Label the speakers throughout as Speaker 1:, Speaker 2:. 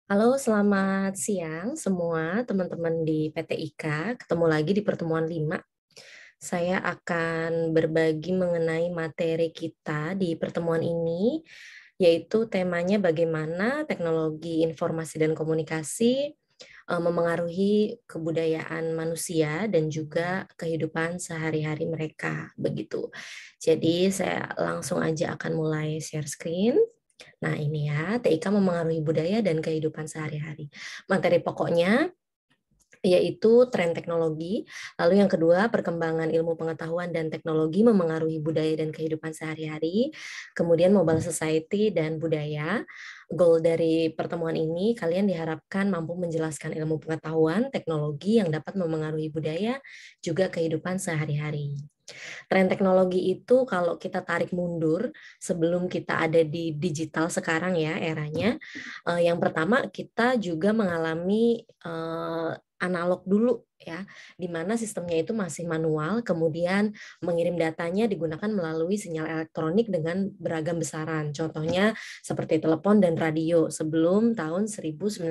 Speaker 1: Halo, selamat siang semua teman-teman di PT IKA. Ketemu lagi di pertemuan 5. Saya akan berbagi mengenai materi kita di pertemuan ini, yaitu temanya bagaimana teknologi informasi dan komunikasi memengaruhi kebudayaan manusia dan juga kehidupan sehari-hari mereka. Begitu. Jadi saya langsung aja akan mulai share screen. Nah, ini ya, TIK memengaruhi budaya dan kehidupan sehari-hari. Materi pokoknya yaitu tren teknologi, lalu yang kedua perkembangan ilmu pengetahuan dan teknologi memengaruhi budaya dan kehidupan sehari-hari, kemudian mobile society dan budaya. Goal dari pertemuan ini, kalian diharapkan mampu menjelaskan ilmu pengetahuan, teknologi yang dapat memengaruhi budaya, juga kehidupan sehari-hari. Tren teknologi itu kalau kita tarik mundur sebelum kita ada di digital sekarang ya eranya, yang pertama kita juga mengalami analog dulu ya, di mana sistemnya itu masih manual, kemudian mengirim datanya digunakan melalui sinyal elektronik dengan beragam besaran. Contohnya seperti telepon dan radio sebelum tahun 1900.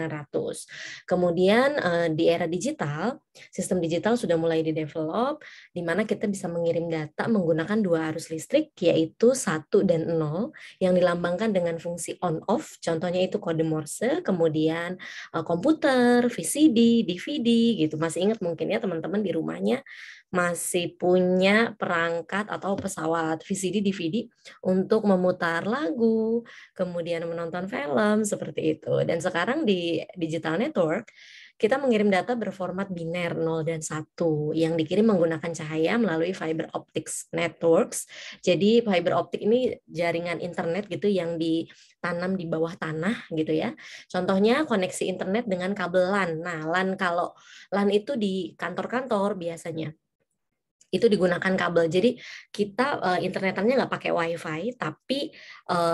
Speaker 1: Kemudian di era digital, sistem digital sudah mulai di-develop, di mana kita bisa mengirim data menggunakan dua arus listrik, yaitu 1 dan 0, yang dilambangkan dengan fungsi on-off, contohnya itu kode Morse, kemudian komputer, VCD, DVD, gitu. Masih ingat mungkin ya teman-teman di rumahnya masih punya perangkat atau pesawat VCD, DVD untuk memutar lagu, kemudian menonton film, seperti itu. Dan sekarang di digital network, kita mengirim data berformat biner 0 dan 1 yang dikirim menggunakan cahaya melalui fiber optics networks. Jadi fiber optik ini jaringan internet gitu yang ditanam di bawah tanah gitu ya. Contohnya koneksi internet dengan kabel LAN. Nah, LAN kalau LAN itu di kantor-kantor biasanya itu digunakan kabel. Jadi kita internetannya nggak pakai WiFi, tapi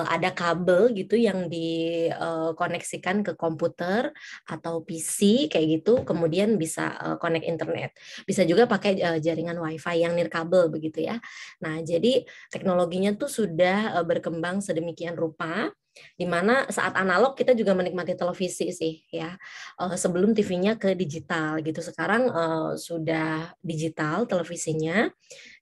Speaker 1: ada kabel gitu yang dikoneksikan ke komputer atau PC kayak gitu, kemudian bisa connect internet. Bisa juga pakai jaringan WiFi yang nirkabel begitu ya. Nah, jadi teknologinya tuh sudah berkembang sedemikian rupa di mana saat analog kita juga menikmati televisi sih ya, sebelum TV-nya ke digital gitu. Sekarang sudah digital televisinya,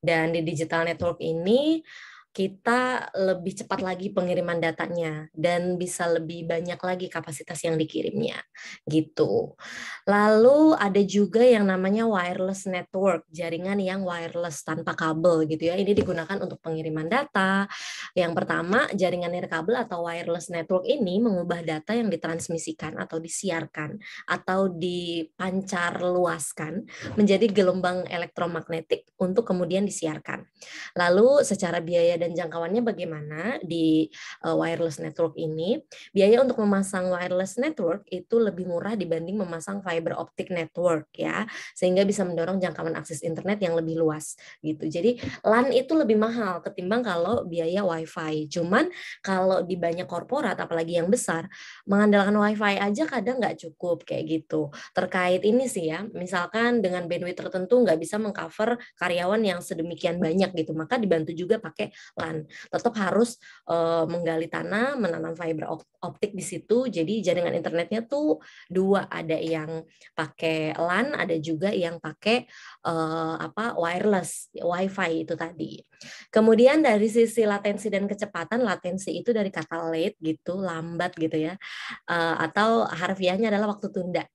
Speaker 1: dan di digital network ini kita lebih cepat lagi pengiriman datanya dan bisa lebih banyak lagi kapasitas yang dikirimnya gitu. Lalu ada juga yang namanya wireless network, jaringan yang wireless tanpa kabel gitu ya. Ini digunakan untuk pengiriman data. Yang pertama, jaringan nirkabel atau wireless network ini mengubah data yang ditransmisikan atau disiarkan atau dipancar luaskan menjadi gelombang elektromagnetik untuk kemudian disiarkan. Lalu secara biaya dan jangkauannya bagaimana di wireless network ini? Biaya untuk memasang wireless network itu lebih murah dibanding memasang fiber optic network ya, sehingga bisa mendorong jangkauan akses internet yang lebih luas gitu. Jadi LAN itu lebih mahal ketimbang kalau biaya WiFi. Cuman kalau di banyak korporat apalagi yang besar, mengandalkan WiFi aja kadang nggak cukup kayak gitu. Terkait ini sih ya, misalkan dengan bandwidth tertentu nggak bisa mengcover karyawan yang sedemikian banyak gitu, maka dibantu juga pakai LAN. Tetap harus menggali tanah, menanam fiber optik di situ. Jadi jaringan internetnya tuh dua, ada yang pakai LAN, ada juga yang pakai wireless, WiFi itu tadi. Kemudian dari sisi latensi dan kecepatan, latensi itu dari kata late gitu, lambat gitu ya, atau harfiahnya adalah waktu tunda.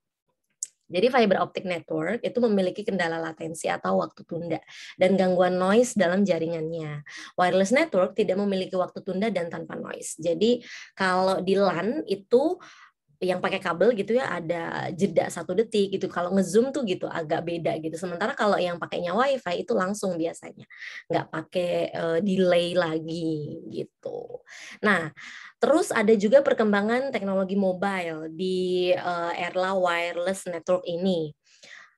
Speaker 1: Jadi fiber optic network itu memiliki kendala latensi atau waktu tunda dan gangguan noise dalam jaringannya. Wireless network tidak memiliki waktu tunda dan tanpa noise. Jadi kalau di LAN itu yang pakai kabel gitu ya ada jeda 1 detik gitu. Kalau ngezoom tuh gitu agak beda gitu. Sementara kalau yang pakainya WiFi itu langsung biasanya, nggak pakai delay lagi gitu. Nah, terus ada juga perkembangan teknologi mobile di era wireless network ini.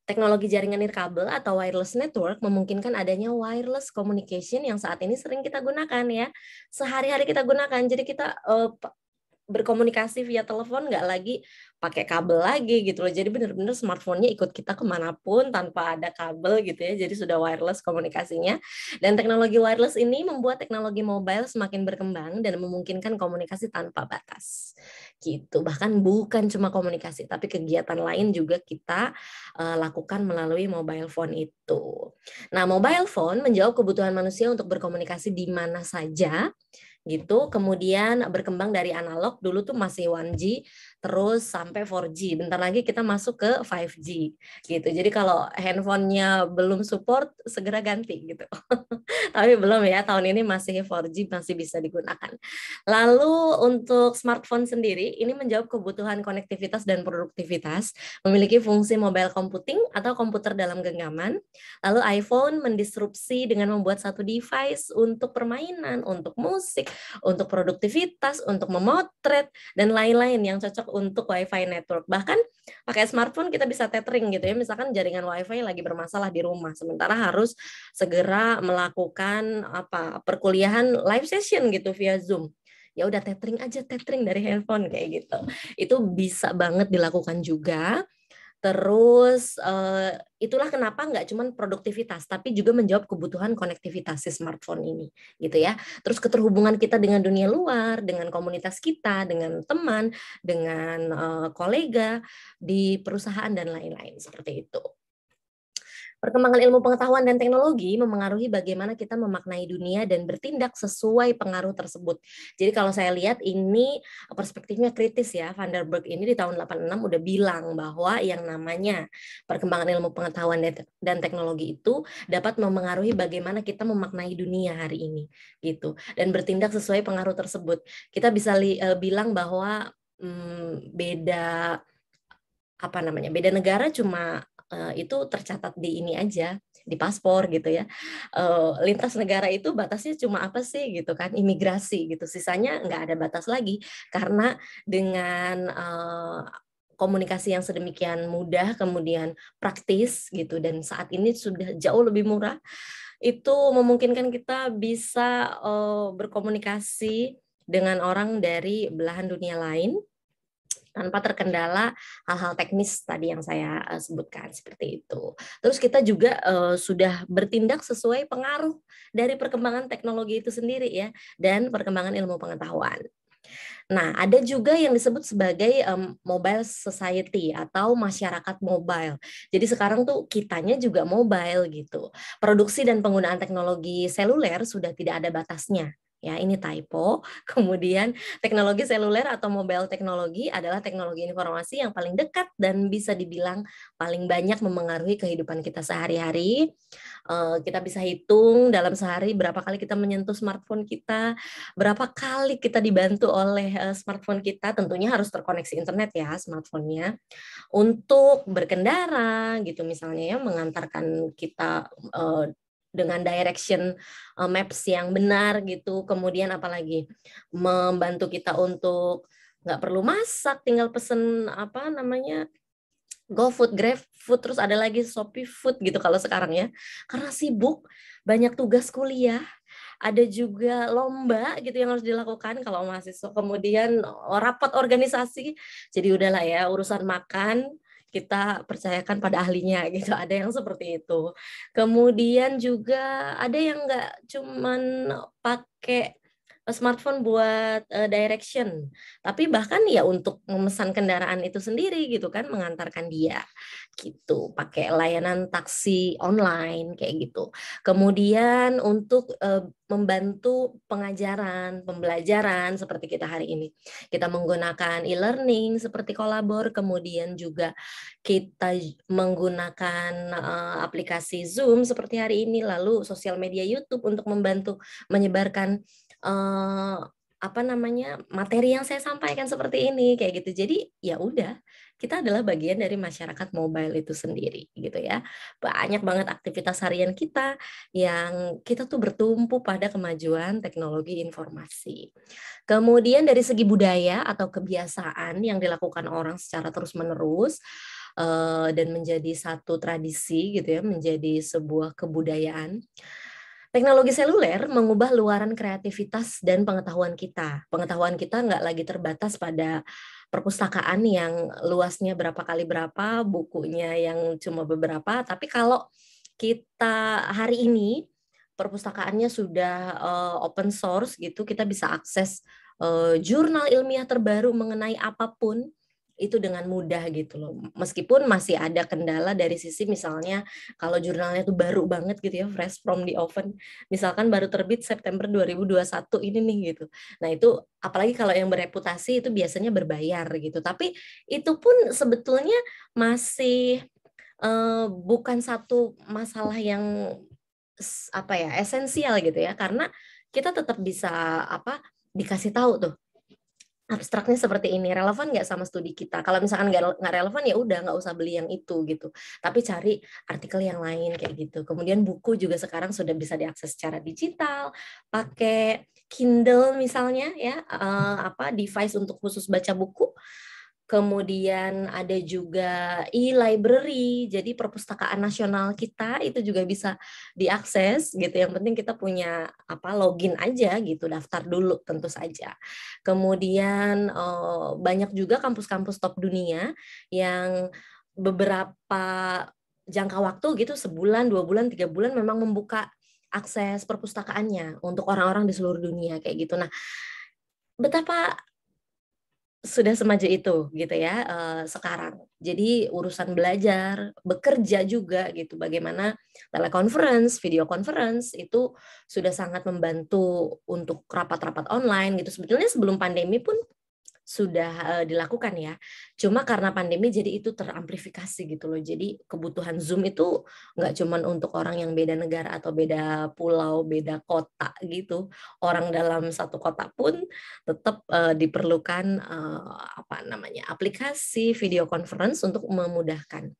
Speaker 1: Teknologi jaringan nirkabel atau wireless network memungkinkan adanya wireless communication yang saat ini sering kita gunakan ya. Sehari-hari kita gunakan. Jadi kita berkomunikasi via telepon, nggak lagi pakai kabel lagi gitu loh. Jadi benar-benar smartphone-nya ikut kita kemanapun tanpa ada kabel gitu ya. Jadi sudah wireless komunikasinya. Dan teknologi wireless ini membuat teknologi mobile semakin berkembang dan memungkinkan komunikasi tanpa batas. Gitu. Bahkan bukan cuma komunikasi, tapi kegiatan lain juga kita lakukan melalui mobile phone itu. Nah, mobile phone menjawab kebutuhan manusia untuk berkomunikasi di mana saja gitu. Kemudian berkembang dari analog, dulu tuh masih 1G, terus sampai 4G. Bentar lagi kita masuk ke 5G gitu. Jadi kalau handphonenya belum support, segera ganti gitu. Tapi belum ya, tahun ini masih 4G, masih bisa digunakan. Lalu untuk smartphone sendiri, ini menjawab kebutuhan konektivitas dan produktivitas, memiliki fungsi mobile computing atau komputer dalam genggaman. Lalu iPhone mendisrupsi dengan membuat satu device untuk permainan, untuk musik, untuk produktivitas, untuk memotret, dan lain-lain yang cocok untuk WiFi network. Bahkan pakai smartphone kita bisa tethering gitu ya, misalkan jaringan WiFi lagi bermasalah di rumah, sementara harus segera melakukan perkuliahan live session gitu via Zoom. Ya udah tethering aja, tethering dari handphone kayak gitu. Itu bisa banget dilakukan juga. Terus itulah kenapa nggak cuma produktivitas, tapi juga menjawab kebutuhan konektivitas si smartphone ini, gitu ya. Terus keterhubungan kita dengan dunia luar, dengan komunitas kita, dengan teman, dengan kolega di perusahaan dan lain-lain seperti itu. Perkembangan ilmu pengetahuan dan teknologi memengaruhi bagaimana kita memaknai dunia dan bertindak sesuai pengaruh tersebut. Jadi kalau saya lihat ini perspektifnya kritis ya. Van der Burg ini di tahun 86 udah bilang bahwa yang namanya perkembangan ilmu pengetahuan dan teknologi itu dapat memengaruhi bagaimana kita memaknai dunia hari ini gitu. Dan bertindak sesuai pengaruh tersebut. Kita bisa bilang bahwa beda beda negara cuma itu tercatat di ini aja, di paspor gitu ya. Lintas negara itu batasnya cuma apa sih gitu kan, imigrasi gitu. Sisanya nggak ada batas lagi karena dengan komunikasi yang sedemikian mudah, kemudian praktis gitu, dan saat ini sudah jauh lebih murah, itu memungkinkan kita bisa berkomunikasi dengan orang dari belahan dunia lain tanpa terkendala hal-hal teknis tadi yang saya sebutkan seperti itu. Terus kita juga sudah bertindak sesuai pengaruh dari perkembangan teknologi itu sendiri ya, dan perkembangan ilmu pengetahuan. Nah, ada juga yang disebut sebagai mobile society atau masyarakat mobile. Jadi sekarang tuh kitanya juga mobile gitu. Produksi dan penggunaan teknologi seluler sudah tidak ada batasnya. Ya, ini typo. Kemudian teknologi seluler atau mobile teknologi adalah teknologi informasi yang paling dekat dan bisa dibilang paling banyak memengaruhi kehidupan kita sehari-hari. Kita bisa hitung dalam sehari berapa kali kita menyentuh smartphone kita, berapa kali kita dibantu oleh smartphone kita, tentunya harus terkoneksi internet ya smartphone-nya, untuk berkendara gitu misalnya ya, mengantarkan kita dengan direction maps yang benar gitu, kemudian apalagi membantu kita untuk nggak perlu masak, tinggal pesen GoFood, GrabFood, terus ada lagi Shopee Food gitu kalau sekarang ya. Karena sibuk, banyak tugas kuliah, ada juga lomba gitu yang harus dilakukan kalau mahasiswa. Kemudian rapat organisasi, jadi udahlah ya urusan makan kita percayakan pada ahlinya gitu. Ada yang seperti itu. Kemudian juga ada yang nggak cuman pakai smartphone buat direction, tapi bahkan ya untuk memesan kendaraan itu sendiri gitu kan, mengantarkan dia gitu, pakai layanan taksi online kayak gitu. Kemudian untuk membantu pengajaran, pembelajaran seperti kita hari ini. Kita menggunakan e-learning seperti Kolabor, kemudian juga kita menggunakan aplikasi Zoom seperti hari ini, lalu sosial media YouTube untuk membantu menyebarkan materi yang saya sampaikan seperti ini kayak gitu. Jadi ya udah, kita adalah bagian dari masyarakat mobile itu sendiri gitu ya. Banyak banget aktivitas harian kita yang kita tuh bertumpu pada kemajuan teknologi informasi. Kemudian dari segi budaya atau kebiasaan yang dilakukan orang secara terus-menerus dan menjadi satu tradisi gitu ya, menjadi sebuah kebudayaan. Teknologi seluler mengubah luaran kreativitas dan pengetahuan kita. Pengetahuan kita nggak lagi terbatas pada perpustakaan yang luasnya berapa kali berapa, bukunya yang cuma beberapa. Tapi kalau kita hari ini perpustakaannya sudah open source gitu, kita bisa akses jurnal ilmiah terbaru mengenai apapun itu dengan mudah gitu loh. Meskipun masih ada kendala dari sisi misalnya kalau jurnalnya tuh baru banget gitu ya, fresh from the oven. Misalkan baru terbit September 2021 ini nih gitu. Nah, itu apalagi kalau yang bereputasi itu biasanya berbayar gitu. Tapi itu pun sebetulnya masih bukan satu masalah yang apa ya, esensial gitu ya, karena kita tetap bisa apa dikasih tahu tuh abstraknya seperti ini, relevan nggak sama studi kita. Kalau misalkan nggak relevan ya udah nggak usah beli yang itu gitu. Tapi cari artikel yang lain kayak gitu. Kemudian buku juga sekarang sudah bisa diakses secara digital, pakai Kindle misalnya ya, apa device untuk khusus baca buku. Kemudian ada juga e-library, jadi perpustakaan nasional kita itu juga bisa diakses gitu. Yang penting kita punya apa login aja gitu, daftar dulu tentu saja. Kemudian banyak juga kampus-kampus top dunia yang beberapa jangka waktu gitu, sebulan, 2 bulan, 3 bulan memang membuka akses perpustakaannya untuk orang-orang di seluruh dunia kayak gitu. Nah, betapa sudah semaju itu gitu ya sekarang. Jadi urusan belajar, bekerja juga gitu, bagaimana teleconference, video conference itu sudah sangat membantu untuk rapat-rapat online gitu. Sebetulnya sebelum pandemi pun sudah dilakukan ya. Cuma karena pandemi jadi itu teramplifikasi gitu loh. Jadi kebutuhan Zoom itu nggak cuman untuk orang yang beda negara atau beda pulau, beda kota gitu. Orang dalam satu kota pun tetap diperlukan apa namanya aplikasi video conference untuk memudahkan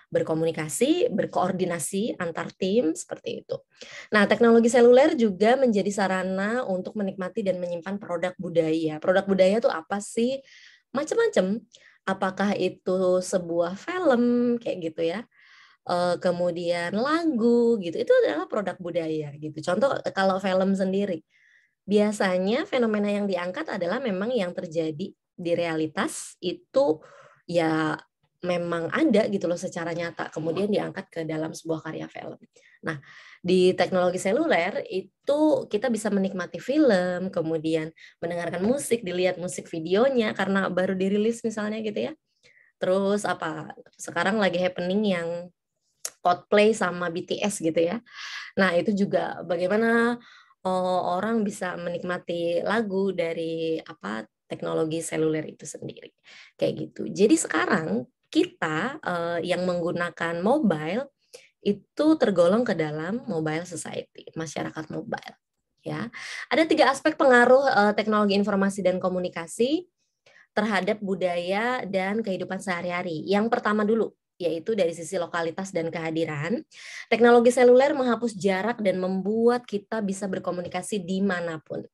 Speaker 1: berkomunikasi, berkoordinasi antar tim seperti itu. Nah, teknologi seluler juga menjadi sarana untuk menikmati dan menyimpan produk budaya. Produk budaya itu apa sih? Macam-macam. Apakah itu sebuah film kayak gitu ya? Kemudian lagu gitu. Itu adalah produk budaya gitu. Contoh kalau film sendiri, biasanya fenomena yang diangkat adalah memang yang terjadi di realitas itu ya memang ada gitu loh secara nyata, kemudian diangkat ke dalam sebuah karya film. Nah, di teknologi seluler itu kita bisa menikmati film, kemudian mendengarkan musik, dilihat musik videonya karena baru dirilis misalnya gitu ya. Terus apa? Sekarang lagi happening yang Coldplay sama BTS gitu ya. Nah, itu juga bagaimana orang bisa menikmati lagu dari apa teknologi seluler itu sendiri. Kayak gitu. Jadi sekarang kita yang menggunakan mobile itu tergolong ke dalam mobile society, masyarakat mobile. Ya, ada 3 aspek pengaruh teknologi informasi dan komunikasi terhadap budaya dan kehidupan sehari-hari. Yang pertama dulu, yaitu dari sisi lokalitas dan kehadiran. Teknologi seluler menghapus jarak dan membuat kita bisa berkomunikasi dimanapun.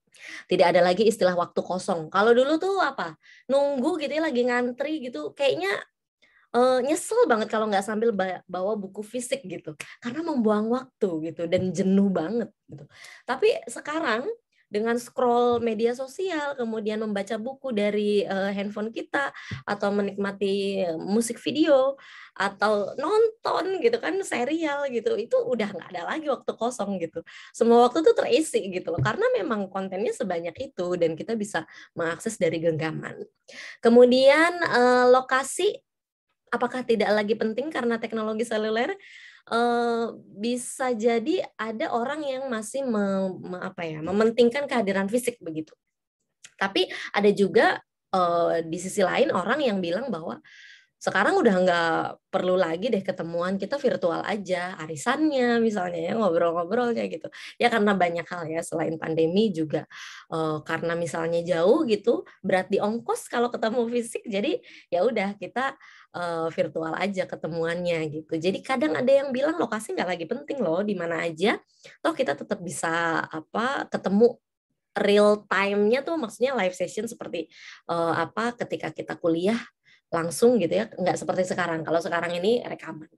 Speaker 1: Tidak ada lagi istilah waktu kosong. Kalau dulu tuh apa? Nunggu gitu ya, lagi ngantri gitu, kayaknya nyesel banget kalau nggak sambil bawa buku fisik gitu. Karena membuang waktu gitu dan jenuh banget gitu. Tapi sekarang dengan scroll media sosial, kemudian membaca buku dari handphone kita, atau menikmati musik video, atau nonton gitu kan serial gitu, itu udah nggak ada lagi waktu kosong gitu. Semua waktu tuh terisi gitu loh, karena memang kontennya sebanyak itu dan kita bisa mengakses dari genggaman. Kemudian lokasi apakah tidak lagi penting karena teknologi seluler? Bisa jadi ada orang yang masih apa ya, mementingkan kehadiran fisik begitu. Tapi ada juga di sisi lain orang yang bilang bahwa sekarang udah nggak perlu lagi deh ketemuan, kita virtual aja, arisannya misalnya ya, ngobrol-ngobrolnya gitu. Ya karena banyak hal ya, selain pandemi juga karena misalnya jauh gitu, berat di ongkos kalau ketemu fisik, jadi ya udah kita virtual aja ketemuannya gitu. Jadi kadang ada yang bilang lokasi nggak lagi penting loh, di mana aja, toh kita tetap bisa apa ketemu real time-nya tuh, maksudnya live session seperti apa ketika kita kuliah langsung gitu ya, nggak seperti sekarang. Kalau sekarang ini rekaman.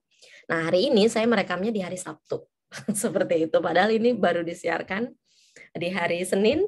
Speaker 1: Nah, hari ini saya merekamnya di hari Sabtu. Seperti itu. Padahal ini baru disiarkan di hari Senin,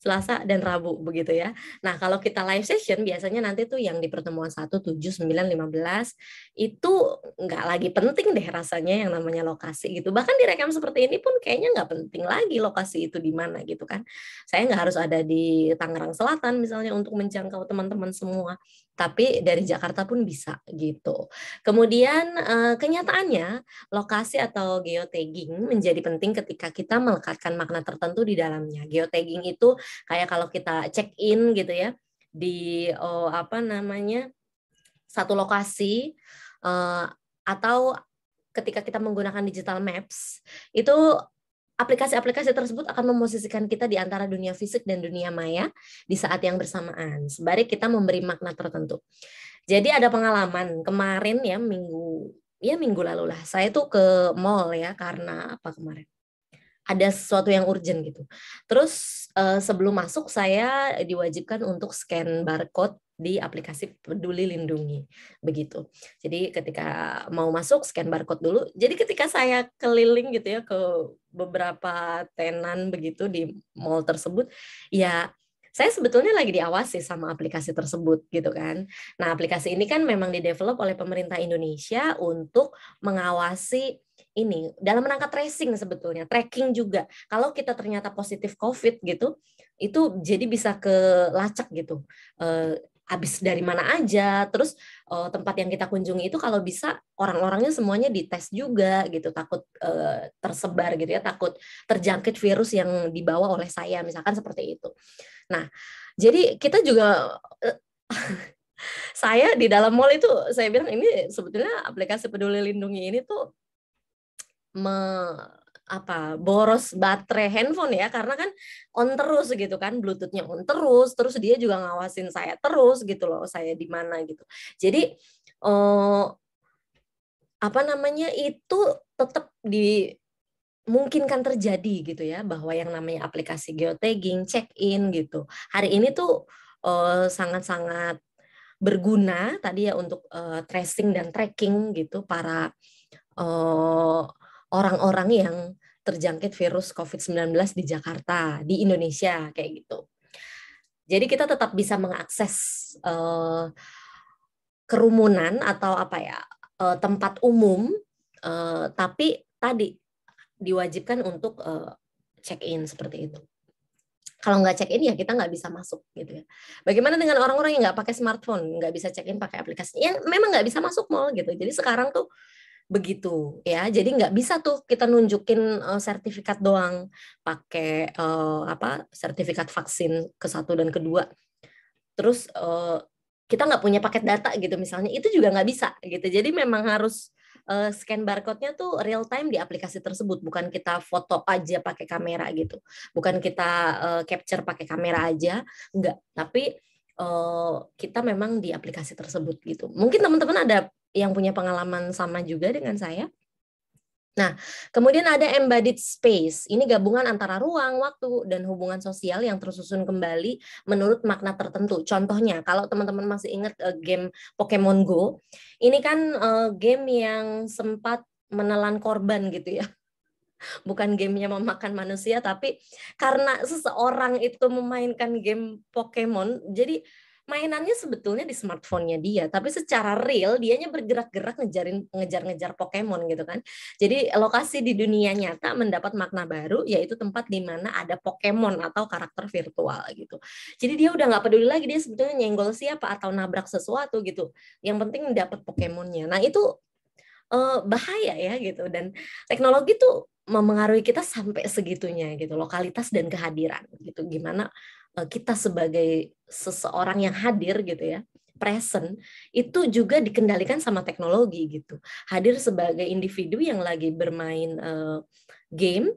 Speaker 1: Selasa, dan Rabu begitu ya. Nah, kalau kita live session biasanya nanti tuh yang di pertemuan 1, 7, 9, 15 itu nggak lagi penting deh rasanya yang namanya lokasi gitu. Bahkan direkam seperti ini pun kayaknya nggak penting lagi lokasi itu di mana gitu kan. Saya nggak harus ada di Tangerang Selatan misalnya untuk menjangkau teman-teman semua. Tapi dari Jakarta pun bisa gitu. Kemudian kenyataannya lokasi atau geotagging menjadi penting ketika kita melekatkan makna tertentu di dalamnya. Geotagging itu kayak kalau kita check in gitu ya di apa namanya satu lokasi atau ketika kita menggunakan digital maps itu aplikasi-aplikasi tersebut akan memosisikan kita di antara dunia fisik dan dunia maya di saat yang bersamaan. Sembari kita memberi makna tertentu. Jadi ada pengalaman kemarin ya minggu lalu lah. Saya tuh ke mall ya karena apa kemarin? Ada sesuatu yang urgent gitu. Terus sebelum masuk saya diwajibkan untuk scan barcode di aplikasi Peduli Lindungi begitu. Jadi ketika mau masuk scan barcode dulu. Jadi ketika saya keliling gitu ya ke beberapa tenan begitu di mall tersebut, ya saya sebetulnya lagi diawasi sama aplikasi tersebut gitu kan. Nah, aplikasi ini kan memang didevelop oleh pemerintah Indonesia untuk mengawasi ini dalam rangka tracing sebetulnya, tracking juga. Kalau kita ternyata positif COVID gitu, itu jadi bisa kelacak gitu. Habis dari mana aja, terus tempat yang kita kunjungi itu kalau bisa orang-orangnya semuanya dites juga gitu, takut tersebar gitu ya, takut terjangkit virus yang dibawa oleh saya, misalkan seperti itu. Nah, jadi kita juga saya di dalam mall itu saya bilang ini sebetulnya aplikasi Peduli Lindungi ini tuh boros baterai handphone ya karena kan on terus gitu kan, Bluetooth-nya on terus dia juga ngawasin saya terus gitu loh, saya di mana gitu. Jadi apa namanya itu tetap dimungkinkan terjadi gitu ya, bahwa yang namanya aplikasi geotagging, check-in gitu. Hari ini tuh sangat-sangat berguna tadi ya untuk tracing dan tracking gitu para orang-orang yang terjangkit virus COVID-19 di Jakarta, di Indonesia kayak gitu. Jadi kita tetap bisa mengakses kerumunan atau apa ya tempat umum, tapi tadi diwajibkan untuk check-in seperti itu. Kalau nggak check-in ya kita nggak bisa masuk gitu ya. Bagaimana dengan orang-orang yang nggak pakai smartphone, nggak bisa check-in pakai aplikasi, yang memang nggak bisa masuk mall gitu. Jadi sekarang tuh begitu ya, jadi nggak bisa tuh kita nunjukin sertifikat doang pakai sertifikat vaksin ke-1 dan ke-2 terus kita nggak punya paket data gitu misalnya, itu juga nggak bisa gitu. Jadi memang harus scan barcode-nya tuh real time di aplikasi tersebut, bukan kita foto aja pakai kamera gitu, bukan kita capture pakai kamera aja, enggak, tapi kita memang di aplikasi tersebut gitu. Mungkin teman-teman ada yang punya pengalaman sama juga dengan saya. Nah, kemudian ada embodied space. Ini gabungan antara ruang, waktu, dan hubungan sosial yang tersusun kembali menurut makna tertentu. Contohnya, kalau teman-teman masih ingat game Pokemon Go, ini kan game yang sempat menelan korban gitu ya. Bukan gamenya memakan manusia, tapi karena seseorang itu memainkan game Pokemon, jadi mainannya sebetulnya di smartphone-nya dia, tapi secara real dianya bergerak-gerak ngejar-ngejar Pokemon gitu kan. Jadi lokasi di dunia nyata mendapat makna baru, yaitu tempat di mana ada Pokemon atau karakter virtual gitu. Jadi dia udah nggak peduli lagi dia sebetulnya nyenggol siapa atau nabrak sesuatu gitu. Yang penting dapat Pokemonnya. Nah itu bahaya ya gitu, dan teknologi tuh memengaruhi kita sampai segitunya gitu, lokalitas dan kehadiran gitu. Gimana kita sebagai seseorang yang hadir gitu ya, present, itu juga dikendalikan sama teknologi gitu. Hadir sebagai individu yang lagi bermain game,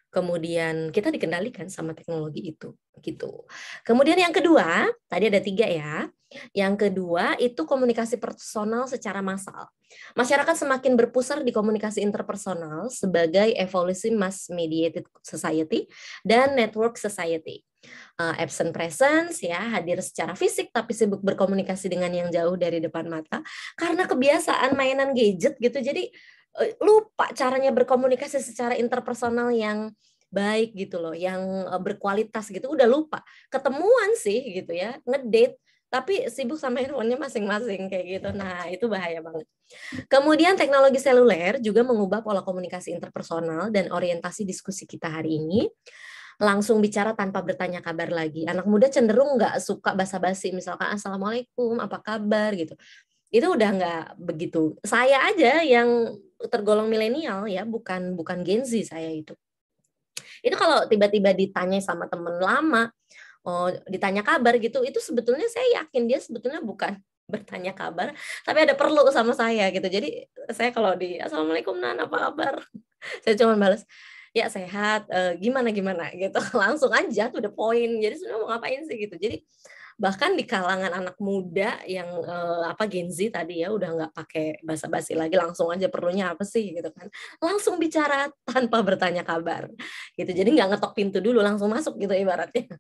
Speaker 1: kemudian kita dikendalikan sama teknologi itu gitu. Kemudian yang kedua, tadi ada 3 ya. Yang kedua itu komunikasi personal secara massal. Masyarakat semakin berpusar di komunikasi interpersonal sebagai evolusi mass mediated society dan network society. Absent presence ya, hadir secara fisik tapi sibuk berkomunikasi dengan yang jauh dari depan mata karena kebiasaan mainan gadget gitu. Jadi lupa caranya berkomunikasi secara interpersonal yang baik gitu loh, yang berkualitas gitu, udah lupa. Ketemuan sih gitu ya, ngedate, tapi sibuk sama handphonenya masing-masing kayak gitu. Nah, itu bahaya banget. Kemudian teknologi seluler juga mengubah pola komunikasi interpersonal dan orientasi diskusi kita hari ini. Langsung bicara tanpa bertanya kabar lagi. Anak muda cenderung nggak suka basa-basi, misalkan Assalamualaikum, apa kabar gitu. Itu udah nggak begitu. Saya aja yang tergolong milenial ya, bukan bukan Gen Z saya itu. Itu kalau tiba-tiba ditanya sama temen lama, ditanya kabar gitu, itu sebetulnya saya yakin dia sebetulnya bukan bertanya kabar, tapi ada perlu sama saya gitu. Jadi saya kalau di Assalamualaikum Nan, apa kabar? Saya cuma balas, ya sehat, gimana gimana gitu, langsung aja tuh the point. Jadi sebenarnya mau ngapain sih gitu. Jadi bahkan di kalangan anak muda yang Gen Z tadi ya udah nggak pakai basa-basi lagi, langsung aja perlunya apa sih gitu kan, langsung bicara tanpa bertanya kabar gitu. Jadi nggak ngetok pintu dulu, langsung masuk gitu ibaratnya.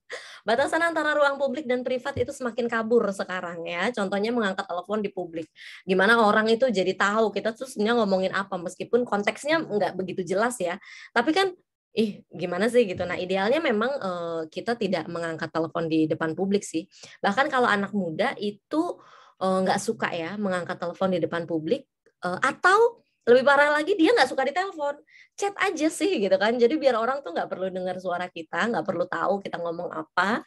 Speaker 1: Batasan antara ruang publik dan privat itu semakin kabur sekarang ya. Contohnya mengangkat telepon di publik, gimana orang itu jadi tahu kita tuh sebenarnya ngomongin apa, meskipun konteksnya nggak begitu jelas ya, tapi kan gimana sih gitu. Nah, idealnya memang kita tidak mengangkat telepon di depan publik sih. Bahkan kalau anak muda itu nggak suka ya mengangkat telepon di depan publik, atau lebih parah lagi dia nggak suka ditelepon, chat aja sih gitu kan. Jadi biar orang tuh nggak perlu dengar suara kita, nggak perlu tahu kita ngomong apa,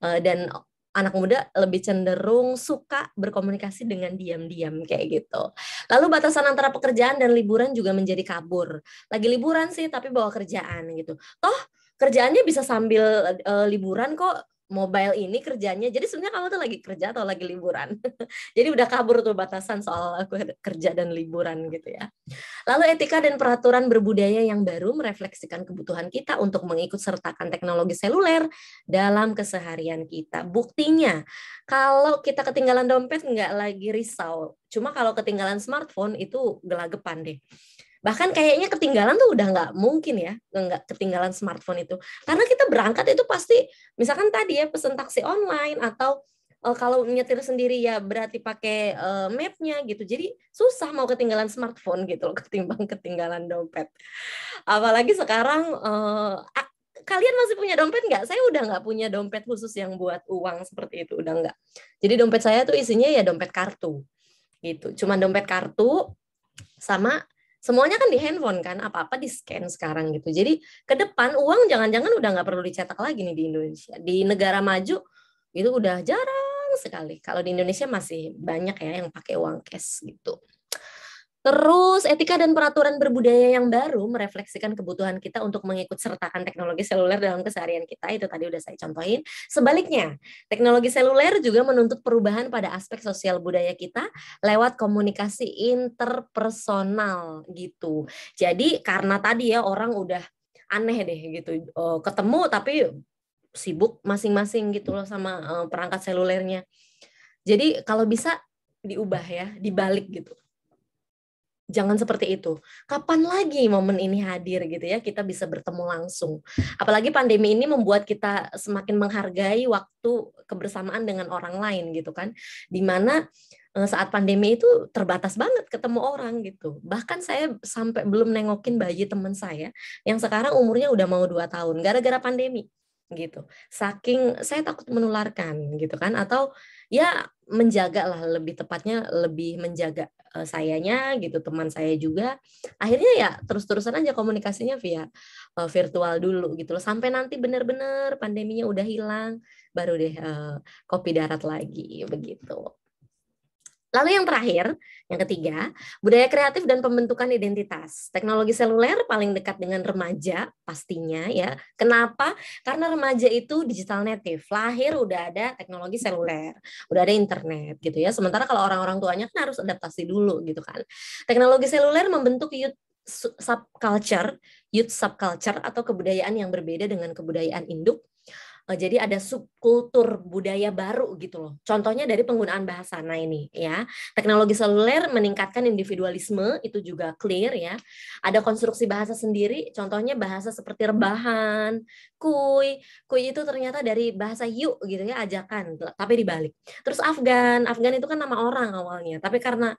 Speaker 1: dan anak muda lebih cenderung suka berkomunikasi dengan diam-diam kayak gitu. Lalu batasan antara pekerjaan dan liburan juga menjadi kabur. Lagi liburan sih tapi bawa kerjaan gitu. Toh kerjaannya bisa sambil liburan kok, mobile ini kerjanya. Jadi sebenarnya kamu tuh lagi kerja atau lagi liburan. Jadi udah kabur tuh batasan soal kerja dan liburan gitu ya. Lalu etika dan peraturan berbudaya yang baru merefleksikan kebutuhan kita untuk mengikut sertakan teknologi seluler dalam keseharian kita. Buktinya, kalau kita ketinggalan dompet nggak lagi risau. Cuma kalau ketinggalan smartphone itu gelagepan deh. Bahkan kayaknya ketinggalan tuh udah nggak mungkin ya, nggak ketinggalan smartphone itu. Karena kita berangkat itu pasti, misalkan tadi ya pesen taksi online, atau kalau nyetir sendiri ya berarti pakai map-nya gitu. Jadi susah mau ketinggalan smartphone gitu loh, ketimbang ketinggalan dompet. Apalagi sekarang kalian masih punya dompet nggak? Saya udah nggak punya dompet khusus yang buat uang seperti itu, udah nggak. Jadi dompet saya tuh isinya ya dompet kartu gitu. Cuman dompet kartu sama semuanya kan di handphone kan, apa-apa di scan sekarang gitu. Jadi ke depan uang jangan-jangan udah nggak perlu dicetak lagi nih di Indonesia. Di negara maju itu udah jarang sekali. Kalau di Indonesia masih banyak ya yang pakai uang cash gitu. Terus etika dan peraturan berbudaya yang baru merefleksikan kebutuhan kita untuk mengikut sertakan teknologi seluler dalam keseharian kita. Itu tadi udah saya contohin. Sebaliknya, teknologi seluler juga menuntut perubahan pada aspek sosial budaya kita lewat komunikasi interpersonal gitu. Jadi karena tadi ya orang udah aneh deh gitu, ketemu tapi sibuk masing-masing gitu loh sama perangkat selulernya. Jadi kalau bisa diubah ya, dibalik gitu. Jangan seperti itu. Kapan lagi momen ini hadir gitu ya, kita bisa bertemu langsung. Apalagi pandemi ini membuat kita semakin menghargai waktu kebersamaan dengan orang lain gitu kan. Dimana saat pandemi itu terbatas banget ketemu orang gitu. Bahkan saya sampai belum nengokin bayi teman saya yang sekarang umurnya udah mau 2 tahun gara-gara pandemi gitu. Saking saya takut menularkan gitu kan, atau ya menjaga lah, lebih tepatnya lebih menjaga sayanya gitu, teman saya juga. Akhirnya ya terus-terusan aja komunikasinya via virtual dulu gitu loh, sampai nanti benar-benar pandeminya udah hilang, baru deh kopi darat lagi begitu. Lalu yang terakhir, yang ketiga, budaya kreatif dan pembentukan identitas. Teknologi seluler paling dekat dengan remaja pastinya ya. Kenapa? Karena remaja itu digital native, lahir udah ada teknologi seluler, udah ada internet gitu ya. Sementara kalau orang-orang tuanya kan harus adaptasi dulu gitu kan. Teknologi seluler membentuk youth subculture atau kebudayaan yang berbeda dengan kebudayaan induk. Jadi ada subkultur budaya baru gitu loh. Contohnya dari penggunaan bahasa. Nah ini ya, teknologi seluler meningkatkan individualisme, itu juga clear ya. Ada konstruksi bahasa sendiri, contohnya bahasa seperti rebahan, kuy. Kuy itu ternyata dari bahasa yuk gitu ya, ajakan, tapi dibalik. Terus Afgan itu kan nama orang awalnya, tapi karena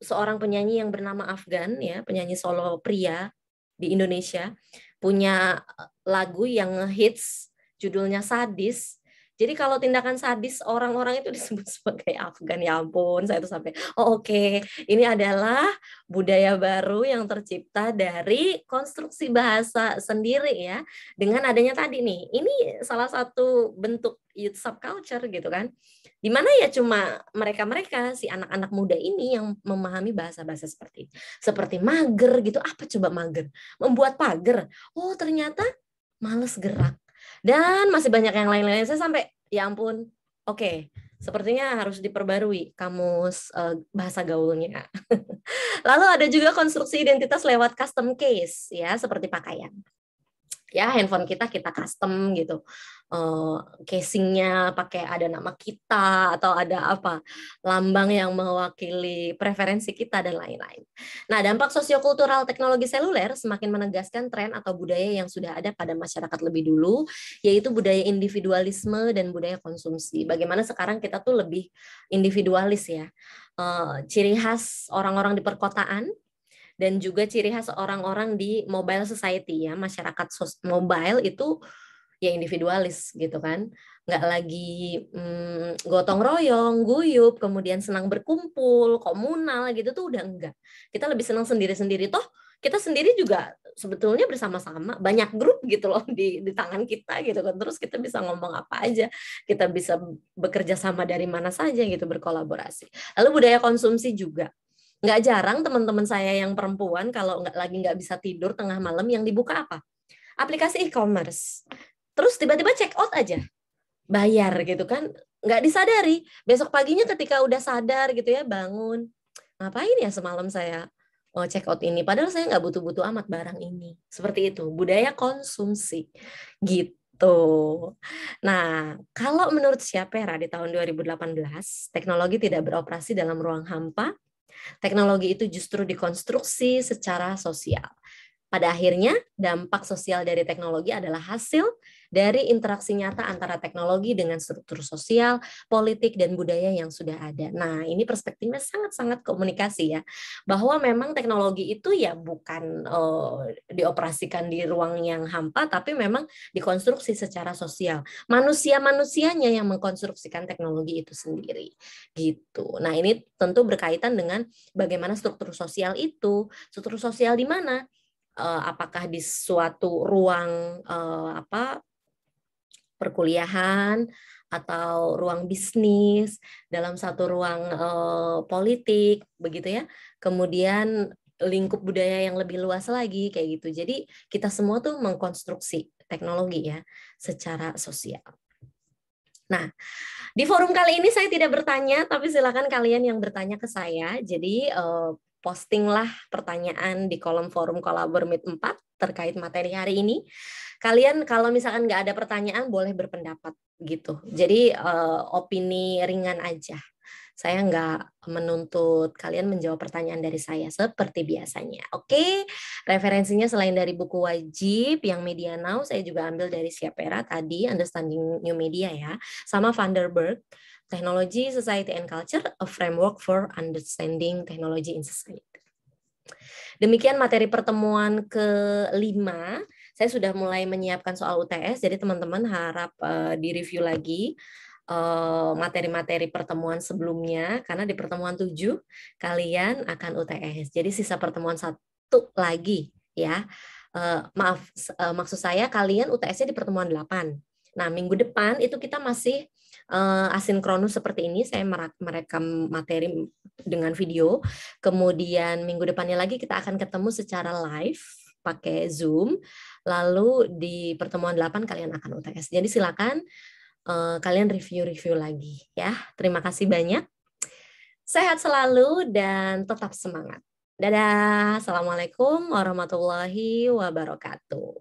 Speaker 1: seorang penyanyi yang bernama Afgan, ya, penyanyi solo pria di Indonesia, punya lagu yang hits judulnya Sadis. Jadi kalau tindakan sadis orang-orang itu disebut sebagai Afgan, ya ampun, saya tuh sampai, oh oke, ini adalah budaya baru yang tercipta dari konstruksi bahasa sendiri ya. Dengan adanya tadi nih, ini salah satu bentuk youth subculture gitu kan. Dimana ya cuma mereka-mereka, si anak-anak muda ini yang memahami bahasa-bahasa seperti itu. Seperti mager gitu, apa coba mager? Membuat pagar. Oh ternyata males gerak. Dan masih banyak yang lain-lain. Saya sampai, ya ampun, oke, sepertinya harus diperbarui kamus bahasa gaulnya. Lalu ada juga konstruksi identitas lewat custom case, ya, seperti pakaian. Ya, handphone kita custom gitu. Casingnya pakai ada nama kita atau ada apa lambang yang mewakili preferensi kita dan lain-lain. Nah, dampak sosiokultural teknologi seluler semakin menegaskan tren atau budaya yang sudah ada pada masyarakat lebih dulu, yaitu budaya individualisme dan budaya konsumsi. Bagaimana sekarang kita tuh lebih individualis ya. Ciri khas orang-orang di perkotaan dan juga ciri khas orang-orang di mobile society ya, masyarakat mobile itu ya individualis gitu kan, nggak lagi gotong royong, guyup, kemudian senang berkumpul, komunal gitu tuh udah enggak. Kita lebih senang sendiri-sendiri, toh kita sendiri juga sebetulnya bersama-sama, banyak grup gitu loh di tangan kita gitu kan, terus kita bisa ngomong apa aja, kita bisa bekerja sama dari mana saja gitu, berkolaborasi. Lalu budaya konsumsi juga. Nggak jarang teman-teman saya yang perempuan kalau nggak bisa tidur tengah malam yang dibuka apa? Aplikasi e-commerce. Terus tiba-tiba check out aja. Bayar gitu kan. Nggak disadari. Besok paginya ketika udah sadar gitu ya, bangun. Ngapain ya semalam saya check out ini? Padahal saya nggak butuh-butuh amat barang ini. Seperti itu. Budaya konsumsi. Gitu. Nah, kalau menurut Schiapera di tahun 2018, teknologi tidak beroperasi dalam ruang hampa. Teknologi itu justru dikonstruksi secara sosial. Pada akhirnya, dampak sosial dari teknologi adalah hasil dari interaksi nyata antara teknologi dengan struktur sosial, politik, dan budaya yang sudah ada. Nah, ini perspektifnya sangat-sangat komunikasi ya, bahwa memang teknologi itu ya bukan dioperasikan di ruang yang hampa, tapi memang dikonstruksi secara sosial. Manusia-manusianya yang mengkonstruksikan teknologi itu sendiri. Gitu. Nah, ini tentu berkaitan dengan bagaimana struktur sosial itu, struktur sosial di mana? Apakah di suatu ruang perkuliahan atau ruang bisnis, dalam satu ruang politik, begitu ya. Kemudian lingkup budaya yang lebih luas lagi kayak gitu. Jadi kita semua tuh mengkonstruksi teknologi ya secara sosial. Nah, di forum kali ini saya tidak bertanya, tapi silakan kalian yang bertanya ke saya. Jadi postinglah pertanyaan di kolom forum Kolabor Meet 4 terkait materi hari ini. Kalian kalau misalkan nggak ada pertanyaan boleh berpendapat gitu. Jadi opini ringan aja. Saya nggak menuntut kalian menjawab pertanyaan dari saya seperti biasanya. Oke, referensinya selain dari buku wajib yang Media Now, saya juga ambil dari Schiapera tadi, Understanding New Media ya, sama Vanderburg, Technology, Society and Culture, a Framework for Understanding Technology in Society. Demikian materi pertemuan ke-5. Saya sudah mulai menyiapkan soal UTS, jadi teman-teman harap direview lagi materi-materi pertemuan sebelumnya, karena di pertemuan 7 kalian akan UTS. Jadi sisa pertemuan 1 lagi ya. Maksud saya kalian UTS-nya di pertemuan 8. Nah, minggu depan itu kita masih asinkronus seperti ini, saya merekam materi dengan video. Kemudian minggu depannya lagi kita akan ketemu secara live pakai Zoom. Lalu di pertemuan 8 kalian akan UTS. Jadi silakan kalian review-review lagi ya. Terima kasih banyak. Sehat selalu dan tetap semangat. Dadah. Assalamualaikum warahmatullahi wabarakatuh.